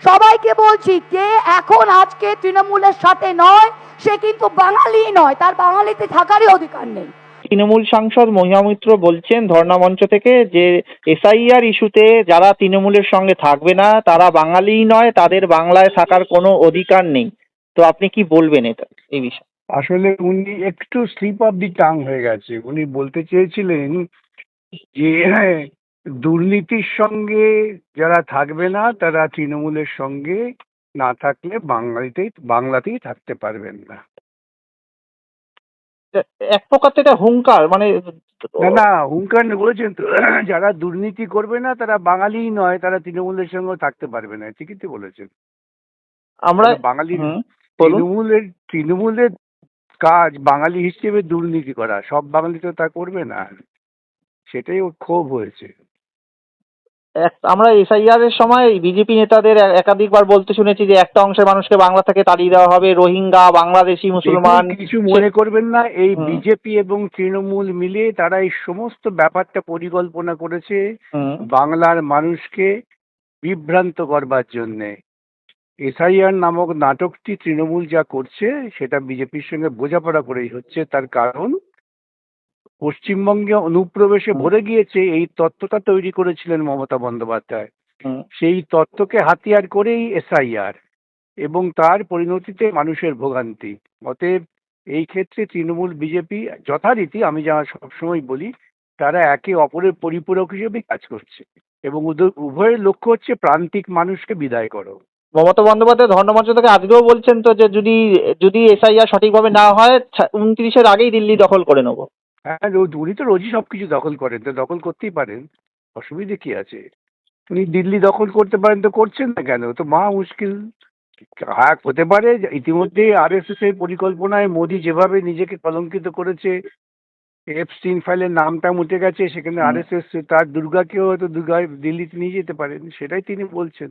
সবাইকে বলছি, কে এখন আজকে তৃণমূলের সাথে নয় সে কিন্তু বাঙালি নয়, তার বাঙালিতে থাকারই অধিকার নেই। তৃণমূল সাংসদ মহিমা মিত্র বলছেন ধর্ণা মঞ্চ থেকে যে এসআইআর ইস্যুতে যারা তৃণমূলের সঙ্গে থাকবে না তারা বাঙালিই নয়, তাদের বাংলায় থাকার কোনো অধিকার নেই। তো আপনি কি বলবেন এটা এই বিষয়ে? আসলে উনি একটু স্লিপ অফ দি টাং হয়ে গেছে। উনি বলতে চেয়েছিলেন যে দুর্নীতির সঙ্গে যারা থাকবে না তারা তৃণমূলের সঙ্গে না থাকলে বাংলাতেই থাকতে পারবেন না। এক প্রকার তো এটা হুঙ্কার, মানে না না, হুঙ্কার বলেছেন তো, যারা দুর্নীতি করবে না তারা বাঙালিই নয়, তারা তৃণমূলের সঙ্গেও থাকতে পারবে না, ঠিকই তো বলেছেন। আমরা বাঙালির বলুন। তৃণমূলের কাজ বাঙালি হিসেবে দুর্নীতি করা, সব বাঙালি তো তা করবে না, সেটাই ওর ক্ষোভ হয়েছে। আমরা এসআইআর এর সময় বিজেপি নেতাদের একাধিকবার বলতে শুনেছি যে একটা অংশের মানুষকে বাংলা থেকে তাড়িয়ে দেওয়া হবে, রোহিঙ্গা, বাংলাদেশি মুসলমান। কিছু মনে করবেন না, এই বিজেপি এবং তৃণমূল মিলে তারা এই সমস্ত ব্যাপারটা পরিকল্পনা করেছে বাংলার মানুষকে বিভ্রান্ত করবার জন্যে। এসআইআর নামক নাটকটি তৃণমূল যা করছে সেটা বিজেপির সঙ্গে বোঝাপড়া করেই হচ্ছে। তার কারণ পশ্চিমবঙ্গে অনুপ্রবেশে ভরে গিয়েছে, এই তত্ত্বটা তৈরি করেছিলেন মমতা বন্দ্যোপাধ্যায়। সেই তত্ত্বকে হাতিয়ার করেই এসআইআর এবং তার পরিণতিতে মানুষের ভোগান্তি। অতএব এই ক্ষেত্রে তৃণমূল বিজেপি যথারীতি, আমি যা সবসময় বলি, তারা একে অপরের পরিপূরক হিসেবে কাজ করছে এবং উভয়ের লক্ষ্য হচ্ছে প্রান্তিক মানুষকে বিদায় করো। মমতা বন্দ্যোপাধ্যায় ধর্ণামঞ্চ থেকে আজকেও বলছেন তো যে যদি যদি এসআইআর সঠিকভাবে না হয় 29-এর আগেই দিল্লি দখল করে নেব। হ্যাঁ, উনি তো রোজই সবকিছু দখল করেন, তো দখল করতেই পারেন, অসুবিধে কি আছে? উনি দিল্লি দখল করতে পারেন তো করছেন না কেন? তো মহা মুশকিল। হ্যাঁ, হতে পারে ইতিমধ্যে আরএসএস এর পরিকল্পনায় মোদি যেভাবে নিজেকে কলঙ্কিত করেছে, এপস্টিন ফাইলের নামটা মুছে গেছে, সেখানে আরএসএস তার দুর্গাকেও হয়তো দিল্লিতে নিয়ে যেতে পারেন, সেটাই তিনি বলছেন।